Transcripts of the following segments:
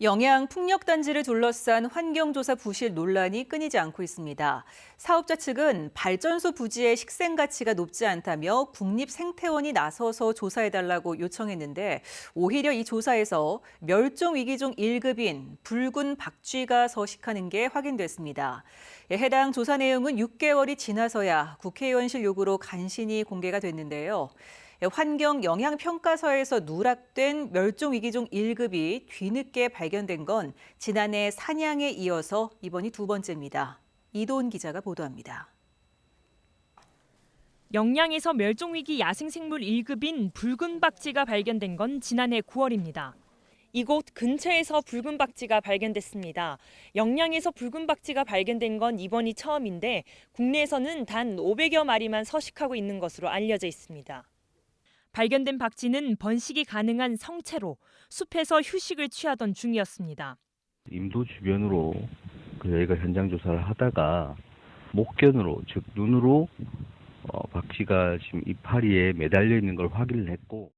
영양 풍력단지를 둘러싼 환경조사 부실 논란이 끊이지 않고 있습니다. 사업자 측은 발전소 부지의 식생 가치가 높지 않다며 국립생태원이 나서서 조사해달라고 요청했는데 오히려 이 조사에서 멸종위기종 1급인 붉은 박쥐가 서식하는 게 확인됐습니다. 해당 조사 내용은 6개월이 지나서야 국회의원실 요구로 간신히 공개가 됐는데요. 환경영향평가서에서 누락된 멸종위기종 1급이 뒤늦게 발견된 건 지난해 사냥에 이어서 이번이 두 번째입니다. 이도은 기자가 보도합니다. 영양에서 멸종위기 야생생물 1급인 붉은 박쥐가 발견된 건 지난해 9월입니다. 이곳 근처에서 붉은 박쥐가 발견됐습니다. 영양에서 붉은 박쥐가 발견된 건 이번이 처음인데 국내에서는 단 500여 마리만 서식하고 있는 것으로 알려져 있습니다. 발견된 박쥐는 번식이 가능한 성체로 숲에서 휴식을 취하던 중이었습니다. 임도 주변으로 저희가 현장 조사를 하다가 목견으로, 즉 눈으로 박쥐가 지금 이파리에 매달려 있는 걸 확인을 했고,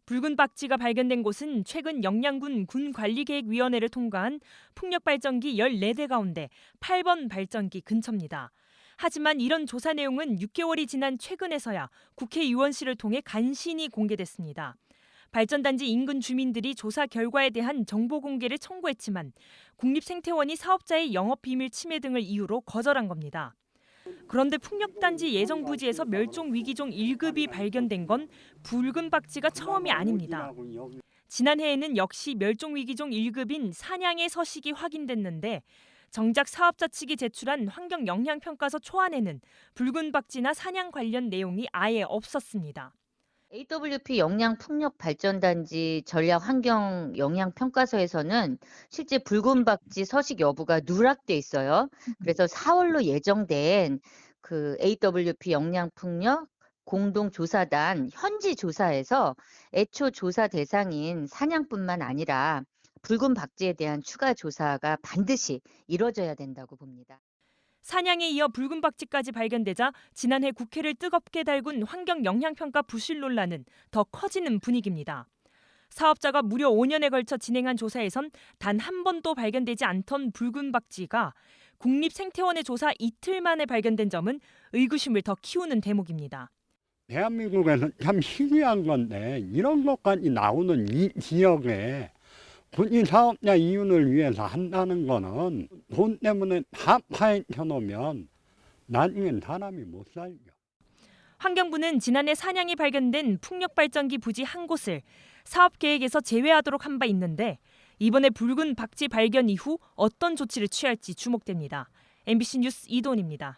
붉은 박쥐가 발견된 곳은 최근 영양군 군관리계획위원회를 통과한 풍력발전기 14대 가운데 8번 발전기 근처입니다. 하지만 이런 조사 내용은 6개월이 지난 최근에서야 국회의원실을 통해 간신히 공개됐습니다. 발전단지 인근 주민들이 조사 결과에 대한 정보 공개를 청구했지만 국립생태원이 사업자의 영업비밀 침해 등을 이유로 거절한 겁니다. 그런데 풍력단지 예정부지에서 멸종위기종 1급이 발견된 건 붉은 박쥐가 처음이 아닙니다. 지난해에는 역시 멸종위기종 1급인 사냥의 서식이 확인됐는데 정작 사업자 측이 제출한 환경영향평가서 초안에는 붉은 박쥐나 사냥 관련 내용이 아예 없었습니다. AWP 영양풍력발전단지 전략환경영향평가서에서는 실제 붉은 박쥐 서식 여부가 누락돼 있어요. 그래서 4월로 예정된 그 AWP 영양풍력 공동조사단 현지 조사에서 애초 조사 대상인 사냥뿐만 아니라 붉은 박쥐에 대한 추가 조사가 반드시 이뤄져야 된다고 봅니다. 사냥에 이어 붉은 박쥐까지 발견되자 지난해 국회를 뜨겁게 달군 환경영향평가 부실 논란은 더 커지는 분위기입니다. 사업자가 무려 5년에 걸쳐 진행한 조사에선 단 한 번도 발견되지 않던 붉은 박쥐가 국립생태원의 조사 이틀 만에 발견된 점은 의구심을 더 키우는 대목입니다. 대한민국에서 참 희귀한 건데 이런 것까지 나오는 이 지역에 군인 사업자 이윤을 위해서 한다는 거는 돈 때문에 다 파헤쳐놓으면 나중엔 사람이 못 살죠. 환경부는 지난해 사냥이 발견된 풍력발전기 부지 한 곳을 사업 계획에서 제외하도록 한 바 있는데 이번에 붉은 박쥐 발견 이후 어떤 조치를 취할지 주목됩니다. MBC 뉴스 이도은입니다.